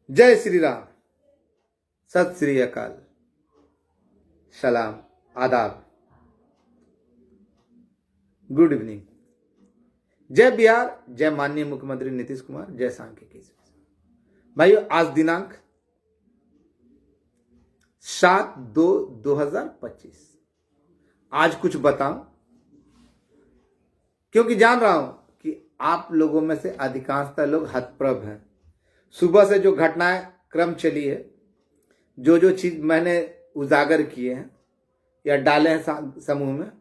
जय श्री राम। सत श्री अकाल। सलाम। आदाब। Good evening. जय बिहार। जय माननीय मुख्यमंत्री नीतीश कुमार। जय सांख्यिकी। भाइयों, आज दिनांक 7/2/2025। आज कुछ बताऊं क्योंकि जान रहा हूं कि आप लोगों में से अधिकांशतः लोग हतप्रभ हैं। सुबह से जो घटनाएं क्रम चली है, जो चीज मैंने उजागर किए हैं या डाले हैं समूह में,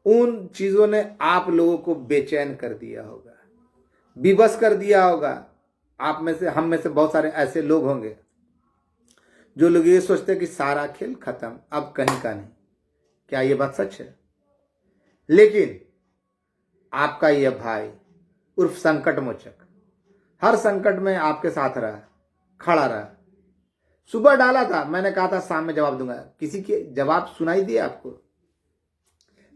उन चीजों ने आप लोगों को बेचैन कर दिया होगा, विवश कर दिया होगा। आप में से, हम में से बहुत सारे ऐसे लोग होंगे जो लोग ये सोचते हैं कि सारा खेल खत्म, अब कहीं का नहीं। क्या ये बात सच है? लेकिन आपका यह भाई उर्फ संकट मोचक हर संकट में आपके साथ रहा, खड़ा रहा। सुबह डाला था, मैंने कहा था शाम में जवाब दूंगा। किसी के जवाब सुनाई दिया आपको?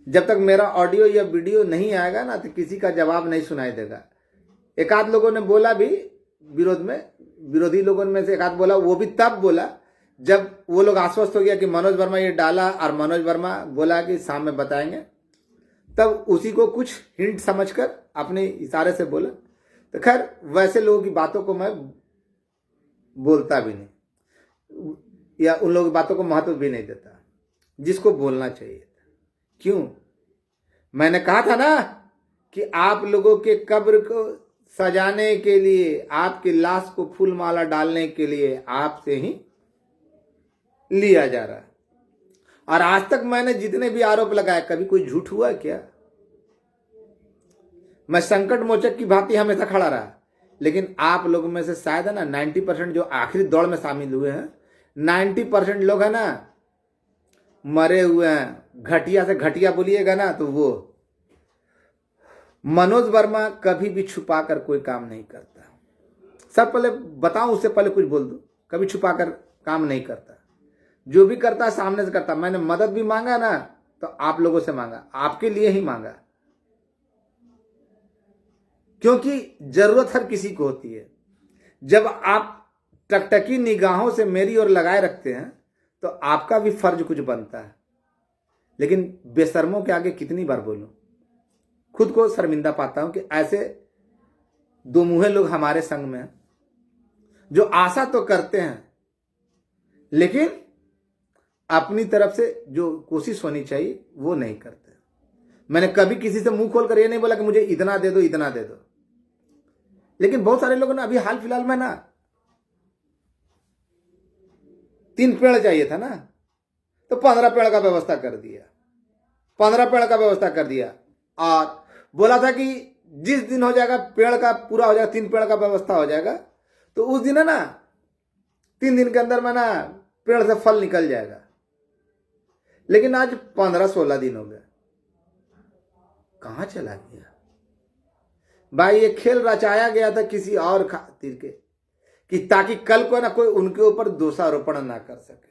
जब तक मेरा ऑडियो या वीडियो नहीं आएगा ना, तो किसी का जवाब नहीं सुनाई देगा। एक आध लोगों ने बोला भी विरोध में, विरोधी लोगों में से एक आध बोला, वो भी तब बोला जब वो लोग आश्वस्त हो गया कि मनोज वर्मा ये डाला और मनोज वर्मा बोला कि शाम में बताएंगे, तब उसी को कुछ हिंट समझकर अपने इशारे से बोला। तो खैर, वैसे लोगों की बातों को मैं बोलता भी नहीं या उन लोगों की बातों को महत्व भी नहीं देता जिसको बोलना चाहिए था। क्यों? मैंने कहा था ना कि आप लोगों के कब्र को सजाने के लिए, आपकी लाश को फूल माला डालने के लिए आपसे ही लिया जा रहा है। और आज तक मैंने जितने भी आरोप लगाए, कभी कोई झूठ हुआ क्या? मैं संकट मोचक की भांति हमेशा खड़ा रहा। लेकिन आप लोगों में से शायद है ना 90% जो आखिरी दौड़ में शामिल हुए हैं, 90% लोग है ना मरे हुए हैं। घटिया से घटिया बोलिएगा ना तो वो मनोज वर्मा कभी भी छुपा कर कोई काम नहीं करता। सब पहले बताऊं, उससे पहले कुछ बोल दूं, कभी छुपा कर काम नहीं करता। जो भी करता है सामने से करता। मैंने मदद भी मांगा ना तो आप लोगों से मांगा, आपके लिए ही मांगा, क्योंकि जरूरत हर किसी को होती है। जब आप टकटकी निगाहों से मेरी ओर लगाए रखते हैं तो आपका भी फर्ज कुछ बनता है। लेकिन बेशर्मों के आगे कितनी बार बोलूं, खुद को शर्मिंदा पाता हूं कि ऐसे दो मुंहे लोग हमारे संग में हैं, जो आशा तो करते हैं लेकिन अपनी तरफ से जो कोशिश होनी चाहिए वो नहीं करते। मैंने कभी किसी से मुंह खोलकर ये नहीं बोला कि मुझे इतना दे दो, इतना दे दो। लेकिन बहुत सारे लोगों ने अभी हाल फिलहाल में ना 3 पेड़ चाहिए था ना, तो 15 पेड़ का व्यवस्था कर दिया। 15 पेड़ का व्यवस्था कर दिया और बोला था कि जिस दिन हो जाएगा पेड़ का पूरा हो जाएगा, 3 पेड़ का व्यवस्था हो जाएगा, तो उस दिन है ना 3 दिन के अंदर में ना पेड़ से फल निकल जाएगा। लेकिन आज 15-16 दिन हो गए, कहां चला गया भाई? ये खेल रचाया गया था किसी और खातिर के, कि ताकि कल को ना कोई उनके ऊपर दोषारोपण ना कर सके।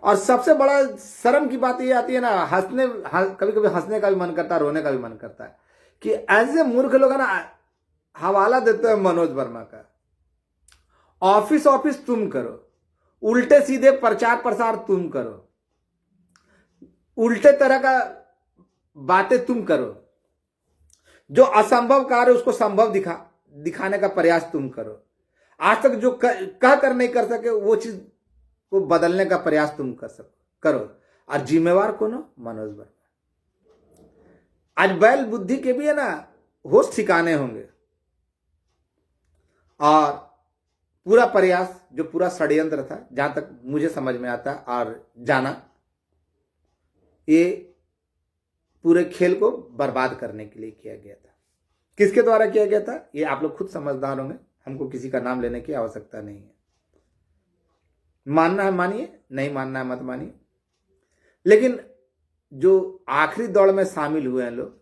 और सबसे बड़ा शर्म की बात ये आती है ना, कभी कभी हंसने का भी मन करता है, रोने का भी मन करता है कि ऐसे मूर्ख लोग है ना हवाला देते हैं मनोज वर्मा का। ऑफिस तुम करो, उल्टे सीधे प्रचार प्रसार तुम करो, उल्टे तरह का बातें तुम करो, जो असंभव कार्य उसको संभव दिखाने का प्रयास तुम करो। आज तक जो कह कर नहीं कर सके वो चीज को बदलने का प्रयास तुम करो। और जिम्मेवार कौन हो? मनोज वर्मा। आज बैल बुद्धि के भी है ना होश ठिकाने होंगे। और पूरा प्रयास, जो पूरा षड्यंत्र था, जहां तक मुझे समझ में आता और जाना, ये पूरे खेल को बर्बाद करने के लिए किया गया था। किसके द्वारा किया गया था ये आप लोग खुद समझदार होंगे, हमको किसी का नाम लेने की आवश्यकता नहीं है। मानना है मानिए, नहीं मानना है मत मानिए। लेकिन जो आखिरी दौड़ में शामिल हुए हैं लोग,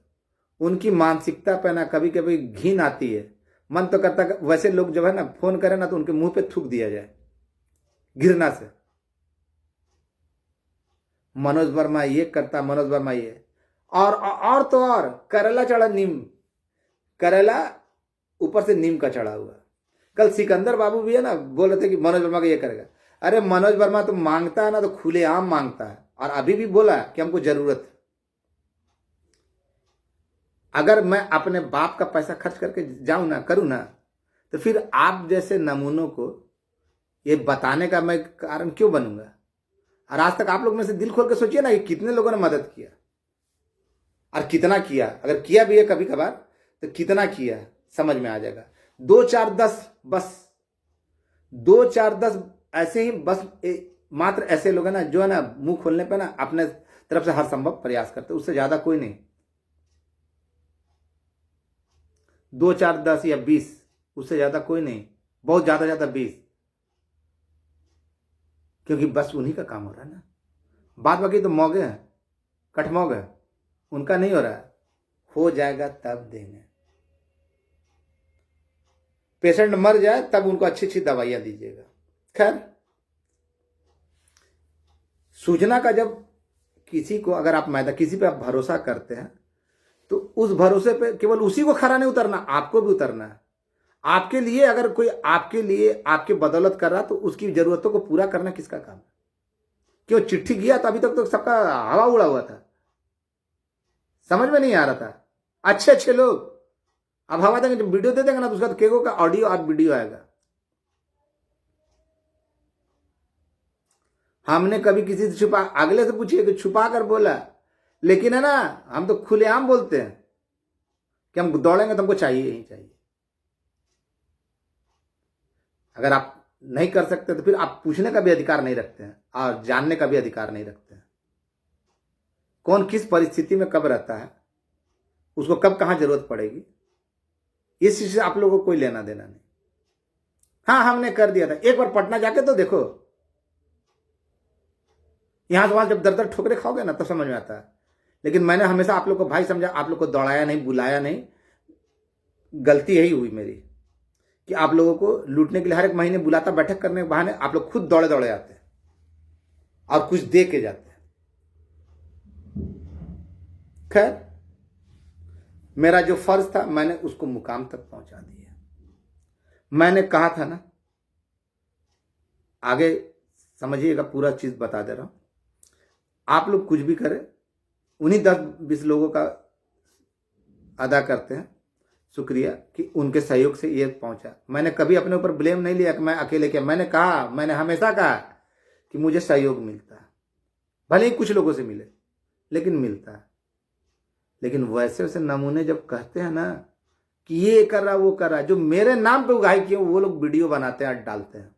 उनकी मानसिकता पर ना कभी कभी घिन आती है। मन तो करता है वैसे लोग जब है ना फोन करें ना तो उनके मुंह पे थूक दिया जाए घृणा से। मनोज वर्मा ये करता, मनोज वर्मा ये, और तो और करेला चढ़ा नीम, करेला ऊपर से नीम का चढ़ा हुआ। कल सिकंदर बाबू भी है ना, बोल रहे थे कि मनोज वर्मा को ये करेगा। अरे मनोज वर्मा तो मांगता है ना तो खुलेआम मांगता है, और अभी भी बोला कि हमको जरूरत है। अगर मैं अपने बाप का पैसा खर्च करके जाऊं ना, करूं ना, तो फिर आप जैसे नमूनों को ये बताने का मैं कारण क्यों बनूंगा। और आज तक आप लोग में से दिल खोल के सोचिए ना कि कितने लोगों ने मदद किया और कितना किया। अगर किया भी है कभी कभार तो कितना किया समझ में आ जाएगा। 2 4 10 बस 2 4 10 ऐसे ही बस मात्र ऐसे लोग हैं ना जो है ना मुंह खोलने पे ना अपने तरफ से हर संभव प्रयास करते, उससे ज्यादा कोई नहीं। 2 4 10 या 20, उससे ज्यादा कोई नहीं, बहुत ज्यादा 20, क्योंकि बस उन्हीं का काम हो रहा है ना। बात बाकी तो मौगे हैं, कटमौग है, उनका नहीं हो रहा है, हो जाएगा तब देंगे। पेशेंट मर जाए तब उनको अच्छी अच्छी दवाइयां दीजिएगा। खैर, सूचना का जब किसी को अगर आप किसी पे आप भरोसा करते हैं तो उस भरोसे पे केवल उसी को खरा नहीं उतरना, आपको भी उतरना है। आपके लिए अगर कोई आपके लिए आपके बदौलत कर रहा तो उसकी जरूरतों को पूरा करना किसका काम है। क्यों चिट्ठी किया तो अभी तक तो सबका हवा उड़ा हुआ था, समझ में नहीं आ रहा था। अच्छे अच्छे लोग अब हवा देंगे, जब वीडियो दे देंगे ना तो उसका केको का ऑडियो और वीडियो आएगा। हमने कभी किसी से छुपा, अगले से पूछिए कि छुपा कर बोला, लेकिन है ना हम तो खुलेआम बोलते हैं कि हम दौड़ेंगे तो हमको चाहिए ही चाहिए। अगर आप नहीं कर सकते तो फिर आप पूछने का भी अधिकार नहीं रखते हैं और जानने का भी अधिकार नहीं रखते हैं। कौन किस परिस्थिति में कब रहता है, उसको कब कहां जरूरत पड़ेगी, इस चीज से आप लोगों को कोई लेना देना नहीं। हाँ, हमने कर दिया था, एक बार पटना जाके तो देखो, यहां से वहां जब दर ठोकरे खाओगे ना तो समझ में आता है। लेकिन मैंने हमेशा आप लोग को भाई समझा, आप लोग को दौड़ाया नहीं, बुलाया नहीं। गलती यही हुई मेरी कि आप लोगों को लूटने के लिए हर एक महीने बुलाता, बैठक करने के बहाने आप लोग खुद दौड़े दौड़े आते हैं और कुछ दे के जाते हैं। खैर, मेरा जो फर्ज था मैंने उसको मुकाम तक पहुंचा दिया। मैंने कहा था ना, आगे समझिएगा, पूरा चीज बता दे रहा हूं। आप लोग कुछ भी करें, उन्हीं 10-20 लोगों का अदा करते हैं शुक्रिया कि उनके सहयोग से ये पहुंचा। मैंने कभी अपने ऊपर ब्लेम नहीं लिया कि मैं अकेले किया। मैंने हमेशा कहा कि मुझे सहयोग मिलता है, भले ही कुछ लोगों से मिले लेकिन मिलता है। लेकिन वैसे वैसे नमूने जब कहते हैं ना कि ये कर रहा वो कर रहा, जो मेरे नाम पे उगाही किए वो लोग वीडियो बनाते हैं, डालते हैं,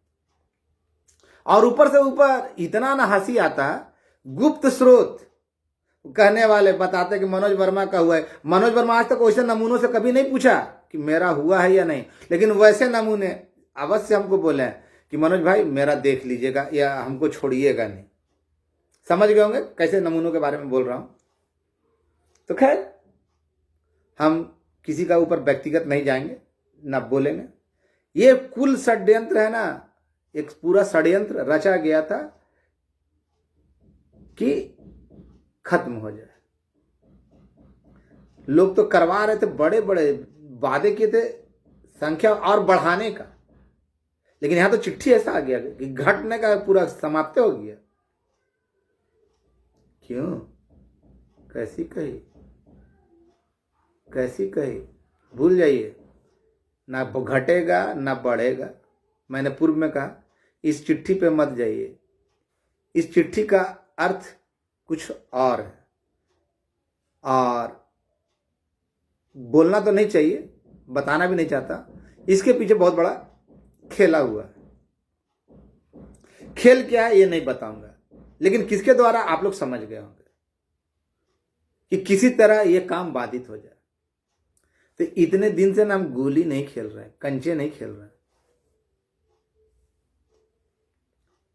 और ऊपर से ऊपर इतना ना हंसी आता है। गुप्त स्रोत कहने वाले बताते कि मनोज वर्मा का हुआ है। मनोज वर्मा आज तक वैसे नमूनों से कभी नहीं पूछा कि मेरा हुआ है या नहीं, लेकिन वैसे नमूने अवश्य हमको बोले कि मनोज भाई मेरा देख लीजिएगा या हमको छोड़िएगा नहीं। समझ गए होंगे कैसे नमूनों के बारे में बोल रहा हूं। तो खैर, हम किसी का ऊपर व्यक्तिगत नहीं जाएंगे, ना बोलेंगे। ये कुल षड्यंत्र है ना, एक पूरा षड्यंत्र रचा गया था कि खत्म हो जाए। लोग तो करवा रहे थे, बड़े बड़े वादे किए थे संख्या और बढ़ाने का, लेकिन यहां तो चिट्ठी ऐसा आ गया कि घटने का पूरा समाप्त हो गया। क्यों? कैसी कही भूल जाइए, ना घटेगा ना बढ़ेगा। मैंने पूर्व में कहा इस चिट्ठी पे मत जाइए, इस चिट्ठी का अर्थ कुछ और है, और बोलना तो नहीं चाहिए, बताना भी नहीं चाहता। इसके पीछे बहुत बड़ा खेला हुआ है। खेल क्या है ये नहीं बताऊंगा, लेकिन किसके द्वारा आप लोग समझ गए होंगे कि किसी तरह ये काम बाधित हो जाए। तो इतने दिन से ना हम गोली नहीं खेल रहे, कंचे नहीं खेल रहे।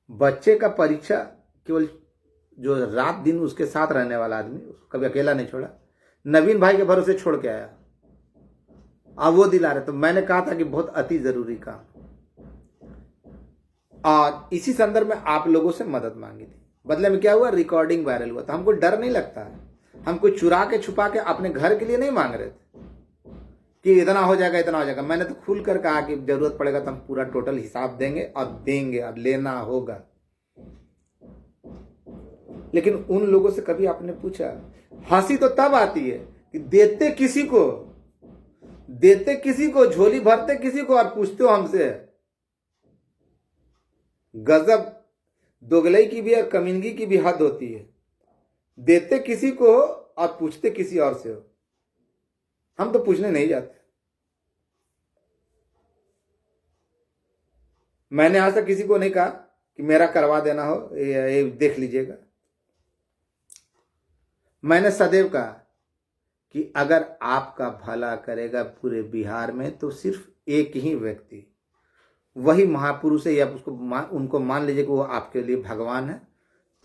बच्चे का परीक्षा केवल जो रात दिन उसके साथ रहने वाला आदमी, उसको कभी अकेला नहीं छोड़ा। नवीन भाई के भरोसे छोड़ के आया, अब वो दिला रहे। तो मैंने कहा था कि बहुत अति जरूरी काम, और इसी संदर्भ में आप लोगों से मदद मांगी थी। बदले में क्या हुआ, रिकॉर्डिंग वायरल हुआ। तो हमको डर नहीं लगता है, हम कोई चुरा के छुपा के अपने घर के लिए नहीं मांग रहे थे कि इतना हो जाएगा इतना हो जाएगा। मैंने तो खुल कर कहा कि जरूरत पड़ेगा तो हम पूरा टोटल हिसाब देंगे और देंगे और लेना होगा। लेकिन उन लोगों से कभी आपने पूछा? हंसी तो तब आती है कि देते किसी को झोली भरते किसी को और पूछते हो हमसे। गजब दोगलई की भी और कमीनगी की भी हद होती है। देते किसी को हो और पूछते किसी और से हो। हम तो पूछने नहीं जाते। मैंने आज तक किसी को नहीं कहा कि मेरा करवा देना हो, ये देख लीजिएगा। मैंने सदैव कहा कि अगर आपका भला करेगा पूरे बिहार में तो सिर्फ एक ही व्यक्ति, वही महापुरुष है, या उनको मान लीजिए कि वो आपके लिए भगवान है,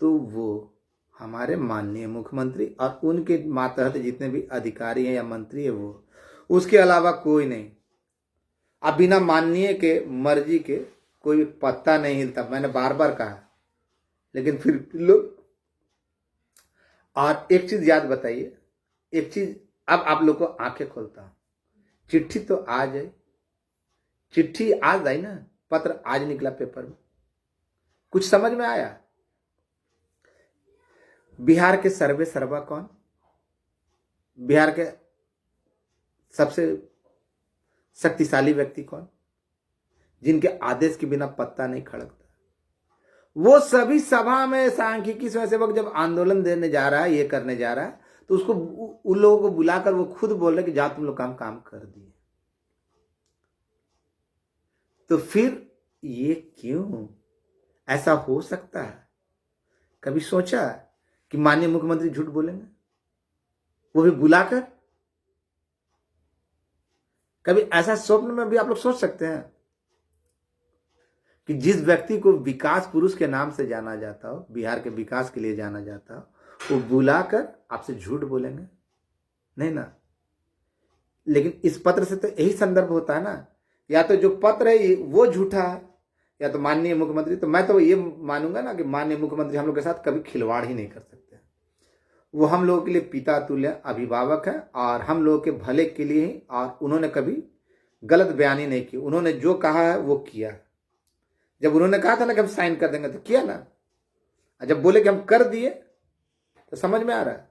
तो वो हमारे माननीय मुख्यमंत्री और उनके मातहत जितने भी अधिकारी हैं या मंत्री है वो, उसके अलावा कोई नहीं। अब बिना माननीय के मर्जी के कोई पत्ता नहीं हिलता। मैंने बार बार कहा, लेकिन फिर लोग। और एक चीज याद बताइए, एक चीज अब आप लोग को आंखें खोलता हूं। चिट्ठी तो आज है, चिट्ठी आज आई ना, पत्र आज निकला पेपर में। कुछ समझ में आया? बिहार के सर्वे सर्वा कौन? बिहार के सबसे शक्तिशाली व्यक्ति कौन? जिनके आदेश के बिना पत्ता नहीं खड़कता। वो सभी सभा में सांख्यिकी स्वयंसेवक जब आंदोलन देने जा रहा है, ये करने जा रहा है, तो उसको उन लोगों को बुलाकर वो खुद बोल रहे कि जा तुम लोग काम कर दिए। तो फिर ये क्यों ऐसा हो सकता है? कभी सोचा कि माननीय मुख्यमंत्री झूठ बोलेंगे, वो भी बुलाकर? कभी ऐसा स्वप्न में भी आप लोग सोच सकते हैं कि जिस व्यक्ति को विकास पुरुष के नाम से जाना जाता हो, बिहार के विकास के लिए जाना जाता हो, वो बुलाकर आपसे झूठ बोलेंगे? नहीं ना। लेकिन इस पत्र से तो यही संदर्भ होता है ना, या तो जो पत्र है वो झूठा है, या तो माननीय मुख्यमंत्री। तो मैं तो ये मानूंगा ना कि माननीय मुख्यमंत्री हम लोग के साथ कभी खिलवाड़ ही नहीं कर सकते। वो हम लोगों के लिए पिता तुल्य अभिभावक है और हम लोगों के भले के लिए ही, और उन्होंने कभी गलत बयानी नहीं की। उन्होंने जो कहा है वो किया। जब उन्होंने कहा था ना कि हम साइन कर देंगे तो किया ना, जब बोले कि हम कर दिए तो समझ में आ रहा है।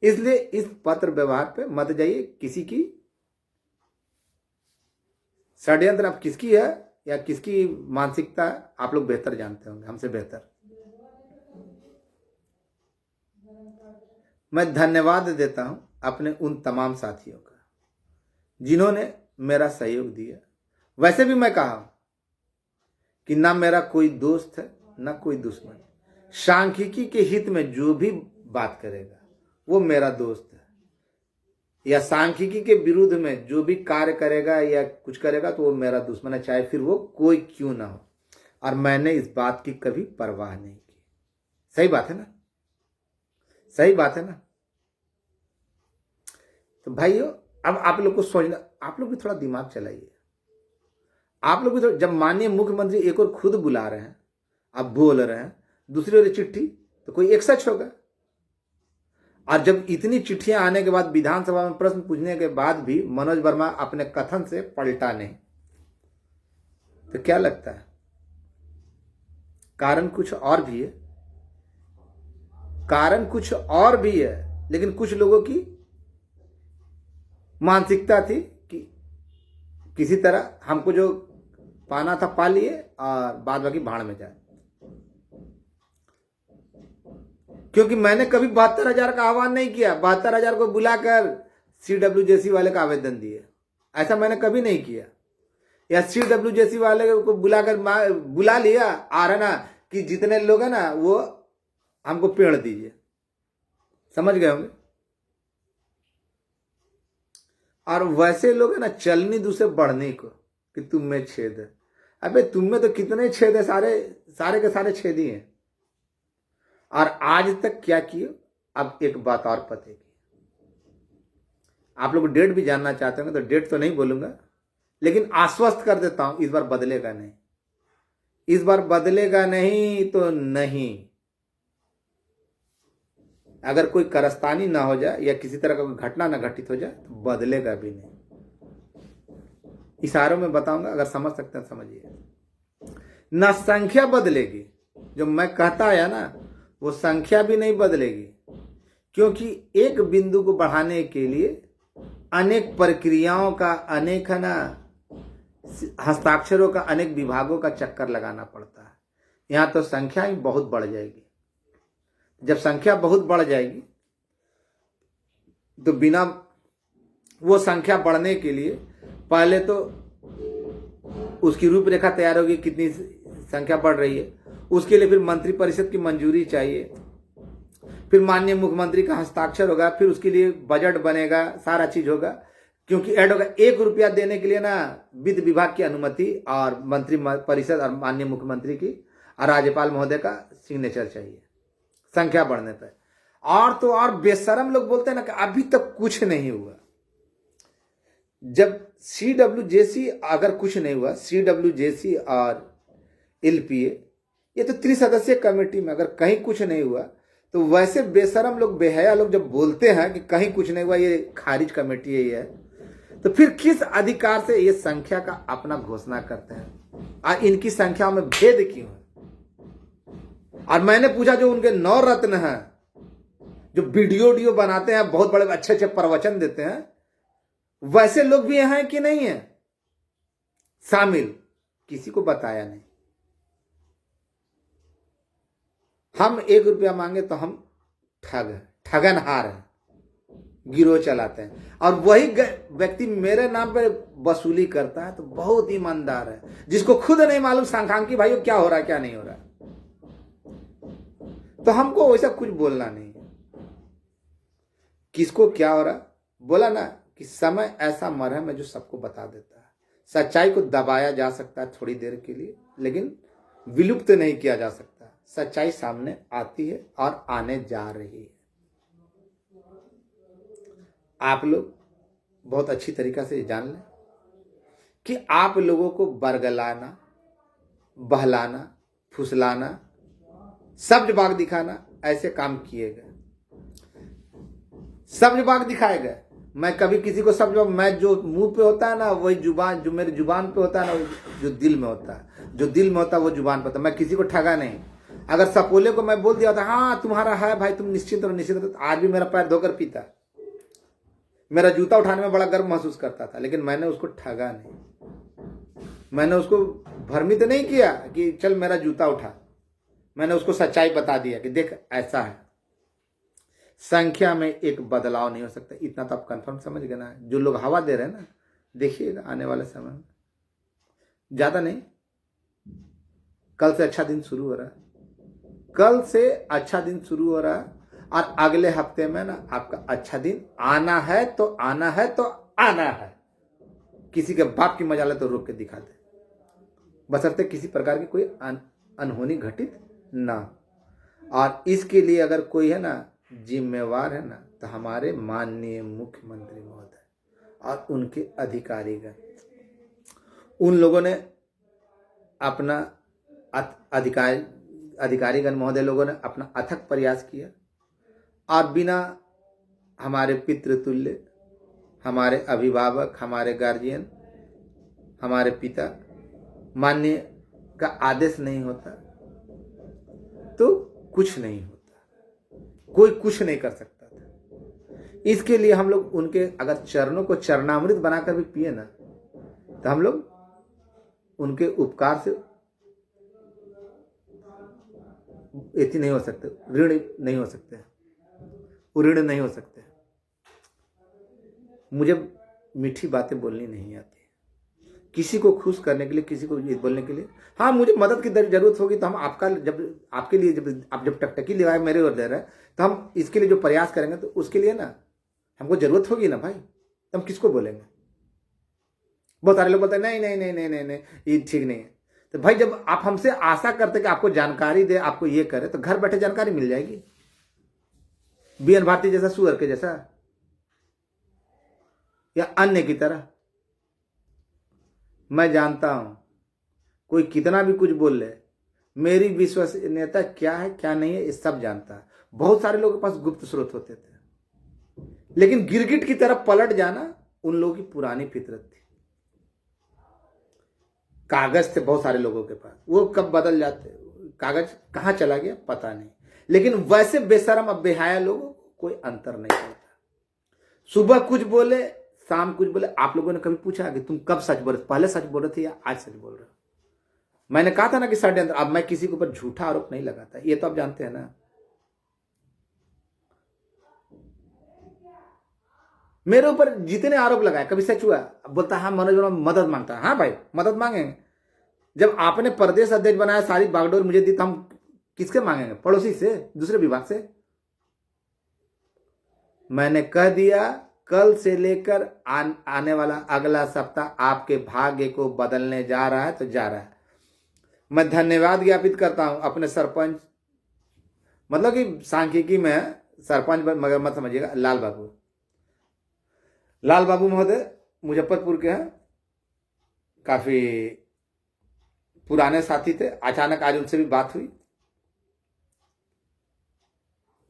इसलिए इस पत्र व्यवहार पे मत जाइए। किसी की षड्यंत्र अब किसकी है या किसकी मानसिकता आप लोग बेहतर जानते होंगे, हमसे बेहतर। मैं धन्यवाद देता हूं अपने उन तमाम साथियों का जिन्होंने मेरा सहयोग दिया। वैसे भी मैं कहा कि ना मेरा कोई दोस्त है ना कोई दुश्मन। सांख्यिकी के हित में जो भी बात करेगा वो मेरा दोस्त है, या सांख्यिकी के विरुद्ध में जो भी कार्य करेगा या कुछ करेगा तो वो मेरा दुश्मन है, चाहे फिर वो कोई क्यों ना हो। और मैंने इस बात की कभी परवाह नहीं की। सही बात है ना? सही बात है ना? तो भाइयों, अब आप लोग को सोचना, आप लोग भी थोड़ा दिमाग चलाइए। आप लोग भी थोड़ा, जब माननीय मुख्यमंत्री एक और खुद बुला रहे हैं, आप बोल रहे हैं, दूसरी ओर चिट्ठी, तो कोई एक सच होगा। और जब इतनी चिट्ठियां आने के बाद, विधानसभा में प्रश्न पूछने के बाद भी मनोज वर्मा अपने कथन से पलटा नहीं, तो क्या लगता है? कारण कुछ और भी है। कारण कुछ और भी है, लेकिन कुछ लोगों की मानसिकता थी कि किसी तरह हमको जो पाना था पा लिए और बाद बाकी भाड़ में जाए। क्योंकि मैंने कभी 72,000 का आह्वान नहीं किया, 72,000 को बुलाकर CWJC वाले का आवेदन दिए, ऐसा मैंने कभी नहीं किया। या CWJC वाले को बुलाकर बुला लिया आ रहा ना कि जितने लोग हैं ना वो हमको पेड़ दीजिए। समझ गए होंगे? और वैसे लोग है ना चलनी दूसरे बढ़ने को कि तुम में छेद है। अबे तुम में तो कितने छेद है, सारे के सारे छेद ही हैं। और आज तक क्या किए? अब एक बात और पते की, आप लोग डेट भी जानना चाहते होंगे तो डेट तो नहीं बोलूंगा, लेकिन आश्वस्त कर देता हूं, इस बार बदलेगा नहीं। इस बार बदलेगा नहीं तो नहीं। अगर कोई कारस्तानी ना हो जाए या किसी तरह का कोई घटना ना घटित हो जाए तो बदलेगा भी नहीं। इशारों में बताऊंगा, अगर समझ सकते हैं समझिए। ना संख्या बदलेगी, जो मैं कहता आया ना वो संख्या भी नहीं बदलेगी, क्योंकि एक बिंदु को बढ़ाने के लिए अनेक प्रक्रियाओं का, अनेक है ना हस्ताक्षरों का, अनेक विभागों का चक्कर लगाना पड़ता है। यहां तो संख्या ही बहुत बढ़ जाएगी। जब संख्या बहुत बढ़ जाएगी तो बिना वो संख्या बढ़ने के लिए पहले तो उसकी रूपरेखा तैयार होगी, कितनी संख्या बढ़ रही है, उसके लिए फिर मंत्री परिषद की मंजूरी चाहिए, फिर माननीय मुख्यमंत्री का हस्ताक्षर होगा, फिर उसके लिए बजट बनेगा, सारा चीज होगा, क्योंकि ऐड होगा। 1 रुपया देने के लिए ना वित्त विभाग की अनुमति और मंत्री परिषद और माननीय मुख्यमंत्री की और राज्यपाल महोदय का सिग्नेचर चाहिए संख्या बढ़ने पर। और तो और बेशरम लोग बोलते हैं ना कि अभी तक कुछ नहीं हुआ। जब CWJC अगर कुछ नहीं हुआ, CWJC और LPA ये तो 3 सदस्यीय कमेटी में अगर कहीं कुछ नहीं हुआ, तो वैसे बेशरम लोग, बेहया लोग जब बोलते हैं कि कहीं कुछ नहीं हुआ, ये खारिज कमेटी ही है, तो फिर किस अधिकार से ये संख्या का अपना घोषणा करते हैं? और इनकी संख्या में भेद क्यों है? और मैंने पूछा जो उनके 9 रत्न हैं, जो वीडियो बनाते हैं, बहुत बड़े अच्छे अच्छे प्रवचन देते हैं, वैसे लोग भी हैं कि नहीं है शामिल? किसी को बताया नहीं। हम 1 रुपया मांगे तो हम ठगनहार हैं, गिरोह चलाते हैं। और वही व्यक्ति मेरे नाम पे वसूली करता है तो बहुत ईमानदार है, जिसको खुद नहीं मालूम सांख्यिकी भाई क्या हो रहा है क्या नहीं हो रहा है। तो हमको वैसा कुछ बोलना नहीं है, किसको क्या हो रहा। बोला ना कि समय ऐसा मरहम है जो सबको बता देता है। सच्चाई को दबाया जा सकता है थोड़ी देर के लिए, लेकिन विलुप्त नहीं किया जा सकता। सच्चाई सामने आती है और आने जा रही है। आप लोग बहुत अच्छी तरीका से जान लें कि आप लोगों को बरगलाना, बहलाना, फुसलाना, सब्ज बाग दिखाना, ऐसे काम किए गए, सब्ज बाग दिखाए गए। मैं कभी किसी को सब्ज बाग, मैं जो मुंह पे होता है ना वही जुबान, जो मेरे जुबान पे होता है ना, जो दिल में होता है, जो दिल में होता है वो जुबान पे होता है। मैं किसी को ठगा नहीं। अगर सपोले को मैं बोल दिया था हाँ तुम्हारा है भाई, तुम निश्चिंत रहो, निश्चिंत रहो, आज भी मेरा पैर धोकर पीता, मेरा जूता उठाने में बड़ा गर्व महसूस करता था, लेकिन मैंने उसको ठगा नहीं। मैंने उसको भ्रमित नहीं किया कि चल मेरा जूता उठा। मैंने उसको सच्चाई बता दिया कि देख ऐसा है। संख्या में एक बदलाव नहीं हो सकता, इतना तो आप कंफर्म समझ गए ना। जो लोग हवा दे रहे हैं ना, देखिएगा आने वाले समय में, ज्यादा नहीं, कल से अच्छा दिन शुरू हो रहा है, कल से अच्छा दिन शुरू हो रहा है। और अगले हफ्ते में ना आपका अच्छा दिन आना है तो आना है तो आना है। किसी के बाप की मजाले तो रोक के दिखा दे, बशर्ते किसी प्रकार की कोई अनहोनी घटित ना। और इसके लिए अगर कोई है ना जिम्मेवार है ना, तो हमारे माननीय मुख्यमंत्री महोदय और उनके अधिकारीगण, उन लोगों ने अपना अधिकारीगण महोदय लोगों ने अपना अथक प्रयास किया, और बिना हमारे पितृतुल्य, हमारे अभिभावक, हमारे गार्जियन, हमारे पिता माननीय का आदेश नहीं होता तो कुछ नहीं होता, कोई कुछ नहीं कर सकता था। इसके लिए हम लोग उनके अगर चरणों को चरणामृत बनाकर भी पिए ना, तो हम लोग उनके उपकार से ऐसी नहीं हो सकते, ऋण नहीं हो सकते, ऋण नहीं हो सकते। मुझे मीठी बातें बोलनी नहीं आती, किसी को खुश करने के लिए, किसी को बोलने के लिए। हाँ, मुझे मदद की जरूरत होगी तो हम आपका जब आपके लिए जब टकटकी लगाए मेरे ओर दे रहे हैं, तो हम इसके लिए जो प्रयास करेंगे, तो उसके लिए ना हमको जरूरत होगी ना भाई, तो हम किसको बोलेंगे? बहुत सारे लोग बोलते हैं नहीं नहीं नहीं नहीं नहीं नहीं ये ठीक नहीं है। तो भाई जब आप हमसे आशा करते कि आपको जानकारी दे, आपको ये करे, तो घर बैठे जानकारी मिल जाएगी। BN भारती जैसा सुअर के जैसा या अन्य की तरह। मैं जानता हूं कोई कितना भी कुछ बोल ले, मेरी विश्वसनीयता क्या है क्या नहीं है ये सब जानता है। बहुत सारे लोगों के पास गुप्त स्रोत होते थे, लेकिन गिरगिट की तरफ पलट जाना उन लोगों की पुरानी फितरत थी। कागज थे बहुत सारे लोगों के पास, वो कब बदल जाते, कागज कहां चला गया पता नहीं, लेकिन वैसे बेशरम अब बेहाया लोगों को कोई अंतर नहीं पड़ता। सुबह कुछ बोले, शाम कुछ बोले। आप लोगों ने कभी पूछा कि तुम कब सच बोल रहे, पहले सच बोल रहे थे या आज सच बोल रहे हो? मैंने कहा था ना कि षड्यंत्र। अब मैं किसी के ऊपर झूठा आरोप नहीं लगाता, ये तो आप जानते हैं ना। मेरे ऊपर जितने आरोप लगाए कभी सच हुआ? बोलता हाँ मनोज वर्मा मदद मांगता है। हाँ भाई मदद मांगेंगे। जब आपने प्रदेश अध्यक्ष बनाया, सारी बागडोर मुझे दी, तो हम किसके मांगेंगे? पड़ोसी से, दूसरे विभाग से। मैंने कह दिया कल से लेकर आने वाला अगला सप्ताह आपके भाग्य को बदलने जा रहा है, तो जा रहा है। मैं धन्यवाद ज्ञापित करता हूं अपने सरपंच, मतलब कि सांख्यिकी में सरपंच, मगर मत समझिएगा, लाल बाबू महोदय मुजफ्फरपुर के हैं, काफी पुराने साथी थे। अचानक आज उनसे भी बात हुई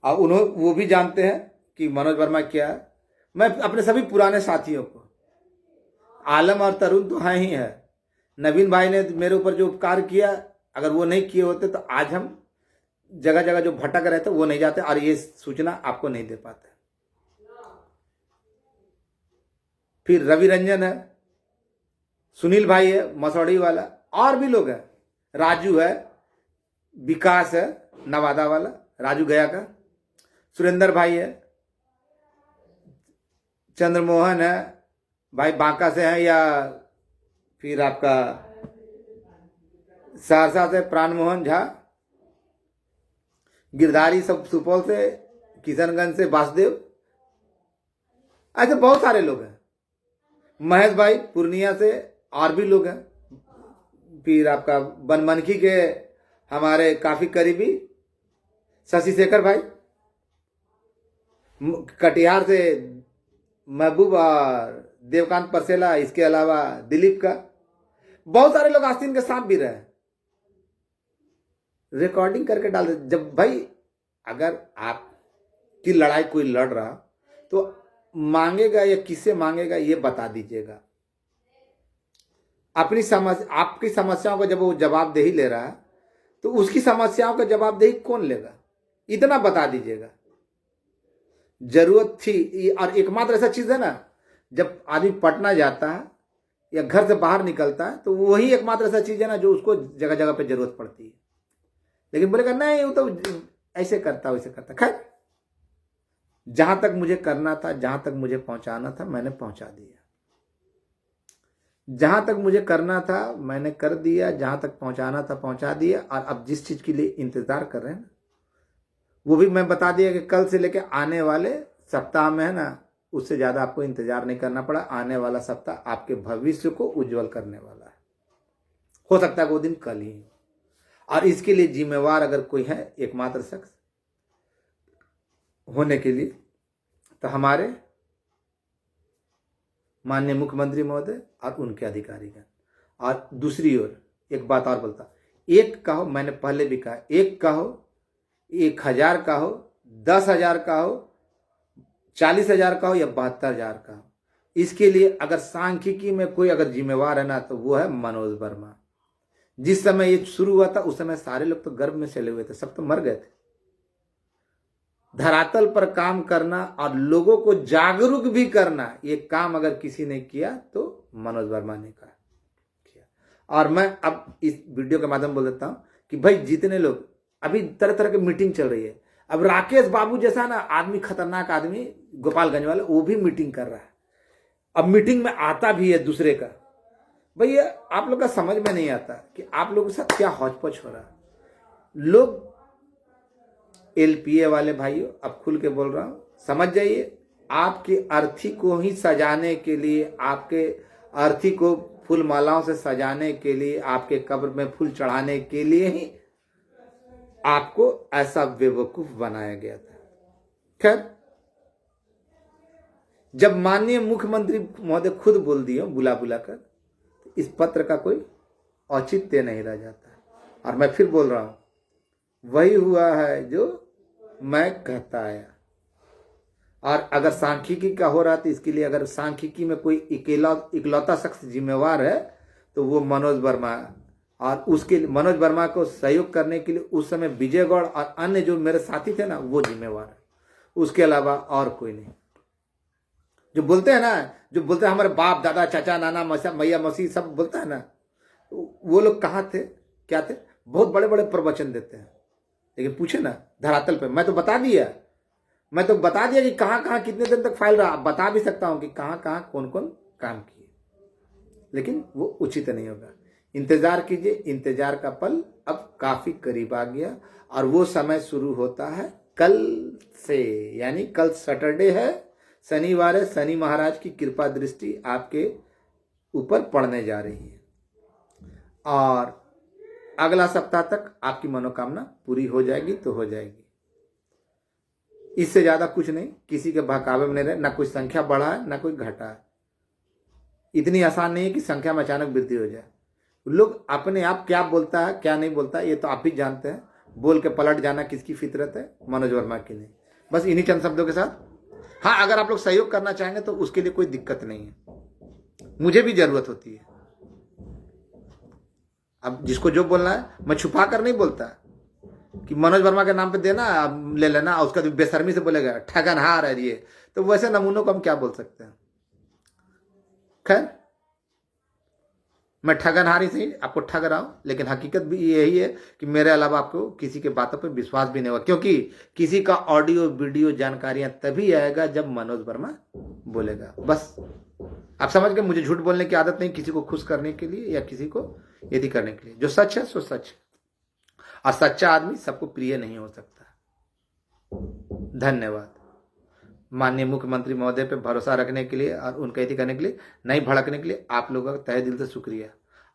और वो भी जानते हैं कि मनोज वर्मा क्या है। मैं अपने सभी पुराने साथियों को, आलम और तरुण तो हैं ही है, नवीन भाई ने मेरे ऊपर जो उपकार किया, अगर वो नहीं किए होते तो आज हम जगह जगह जो भटक रहे थे वो नहीं जाते और ये सूचना आपको नहीं दे पाते। फिर रवि रंजन है, सुनील भाई है मसौड़ी वाला, और भी लोग हैं, राजू है, विकास है नवादा वाला, राजू गया का, सुरेंद्र भाई है, चंद्रमोहन है भाई बांका से है, या फिर आपका सहरसा से प्राणमोहन झा, गिरधारी सब सुपौल से, किशनगंज से वासुदेव, ऐसे बहुत सारे लोग हैं। महेश भाई पूर्णिया से, और भी लोग हैं। फिर आपका बनमनखी के हमारे काफी करीबी शशि शेखर भाई, कटिहार से महबूब और देवकांत परसेला, इसके अलावा दिलीप का, बहुत सारे लोग आस्तीन के साथ भी रहे, रिकॉर्डिंग करके डाल दे। जब भाई अगर आपकी लड़ाई कोई लड़ रहा तो मांगेगा या किससे मांगेगा ये बता दीजिएगा। अपनी समस्या, आपकी समस्याओं का जब वो जवाबदेही ले रहा है तो उसकी समस्याओं का जवाबदेही कौन लेगा, इतना बता दीजिएगा। जरूरत थी, और एकमात्र ऐसा चीज है ना, जब आदमी पटना जाता है या घर से बाहर निकलता है तो वही एकमात्र ऐसा चीज है ना जो उसको जगह जगह पे जरूरत पड़ती है। लेकिन बोलेगा नहीं वो तो ऐसे करता वैसे करता। खैर, जहां तक मुझे करना था, जहां तक मुझे पहुंचाना था, मैंने पहुंचा दिया। जहां तक मुझे करना था मैंने कर दिया, जहां तक पहुंचाना था पहुंचा दिया। और अब जिस चीज के लिए इंतजार कर रहे हैं ना, वो भी मैं बता दिया कि कल से लेकर आने वाले सप्ताह में है ना, उससे ज्यादा आपको इंतजार नहीं करना पड़ा। आने वाला सप्ताह आपके भविष्य को उज्जवल करने वाला है। हो सकता है वो दिन कल ही, और इसके लिए जिम्मेवार अगर कोई है एकमात्र शख्स होने के लिए, तो हमारे माननीय मुख्यमंत्री महोदय और उनके अधिकारीगण। और दूसरी ओर एक बात और बोलता, एक कहो, मैंने पहले भी कहा, एक कहो, 1000 का हो, 10,000 का हो, 40,000 का हो या 72,000 का हो, इसके लिए अगर सांख्यिकी में कोई अगर जिम्मेवार है ना, तो वो है मनोज वर्मा। जिस समय ये शुरू हुआ था उस समय सारे लोग तो गर्भ में चले हुए थे, सब तो मर गए थे। धरातल पर काम करना और लोगों को जागरूक भी करना, ये काम अगर किसी ने किया तो मनोज वर्मा ने किया। और मैं अब इस वीडियो के माध्यम बोल देता हूं कि भाई जितने लोग, अभी तरह तरह की मीटिंग चल रही है। अब राकेश बाबू जैसा ना आदमी, खतरनाक आदमी, गोपालगंज वाला, वो भी मीटिंग कर रहा है। अब मीटिंग में आता भी है दूसरे का। भैया आप लोग का समझ में नहीं आता कि आप लोगों के साथ क्या हौच-पौच हो रहा है। लोग एलपीए वाले भाइयों, अब खुल के बोल रहा हूं, समझ जाइए, आपकी अर्थी को ही सजाने के लिए, आपके अर्थी को फूल मालाओं से सजाने के लिए, आपके कब्र में फूल चढ़ाने के लिए ही आपको ऐसा बेवकूफ बनाया गया था। खैर, जब माननीय मुख्यमंत्री महोदय खुद बोल दिए बुला बुलाकर, तो इस पत्र का कोई औचित्य नहीं रह जाता। और मैं फिर बोल रहा हूं, वही हुआ है जो मैं कहता आया। और अगर सांख्यिकी का हो रहा तो इसके लिए अगर सांख्यिकी में कोई इकलौता शख्स जिम्मेवार है तो वो मनोज वर्मा है। और उसके लिए मनोज वर्मा को सहयोग करने के लिए उस समय विजय गौड़ और अन्य जो मेरे साथी थे ना वो जिम्मेवार है, उसके अलावा और कोई नहीं। जो बोलते हैं ना, जो बोलते हैं हमारे बाप दादा चाचा नाना मैया मसीह सब बोलता है ना, वो लोग कहाँ थे, क्या थे, बहुत बड़े बड़े प्रवचन देते हैं, लेकिन पूछे ना धरातल पे। मैं तो बता दिया कि कहाँ कहाँ कितने दिन तक फाइल रहा, बता भी सकता हूं कि कहाँ कहाँ कौन कौन काम किए, लेकिन वो उचित नहीं होगा। इंतजार कीजिए, इंतजार का पल अब काफी करीब आ गया और वो समय शुरू होता है कल से, यानी कल सैटरडे है, शनिवार है। शनि महाराज की कृपा दृष्टि आपके ऊपर पड़ने जा रही है और अगला सप्ताह तक आपकी मनोकामना पूरी हो जाएगी तो हो जाएगी। इससे ज्यादा कुछ नहीं, किसी के बहकावे में नहीं रहे, ना कोई संख्या बढ़ा है ना कोई घटा है। इतनी आसान नहीं है कि संख्या में अचानक वृद्धि हो जाए। लोग अपने आप क्या बोलता है क्या नहीं बोलता है ये तो आप ही जानते हैं। बोल के पलट जाना किसकी फितरत है, मनोज वर्मा की नहीं। बस इन्हीं चंद शब्दों के साथ, हाँ अगर आप लोग सहयोग करना चाहेंगे तो उसके लिए कोई दिक्कत नहीं है, मुझे भी जरूरत होती है। अब जिसको जो बोलना है, मैं छुपा कर नहीं बोलता कि मनोज वर्मा के नाम पे देना ले लेना, उसका बेशर्मी से बोलेगा ठगनहार है ये, तो वैसे नमूनों को हम क्या बोल सकते हैं। खैर, मैं ठगनहार ही सही आपको ठग रहा हूं, लेकिन हकीकत भी यही है कि मेरे अलावा आपको किसी के बातों पर विश्वास भी नहीं होगा, क्योंकि किसी का ऑडियो वीडियो जानकारियां तभी आएगा जब मनोज वर्मा बोलेगा। बस आप समझ गए, मुझे झूठ बोलने की आदत नहीं, किसी को खुश करने के लिए या किसी को यदि करने के लिए। जो सच है सो सच है, और सच्चा आदमी सबको प्रिय नहीं हो सकता। धन्यवाद। माननीय मुख्यमंत्री महोदय पे भरोसा रखने के लिए और उनका यदि करने के लिए, नहीं भड़कने के लिए आप लोगों का तहे दिल से शुक्रिया।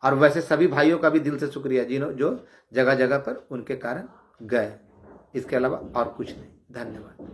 और वैसे सभी भाइयों का भी दिल से शुक्रिया जिन्होंने जो जगह जगह पर उनके कारण गए। इसके अलावा और कुछ नहीं। धन्यवाद।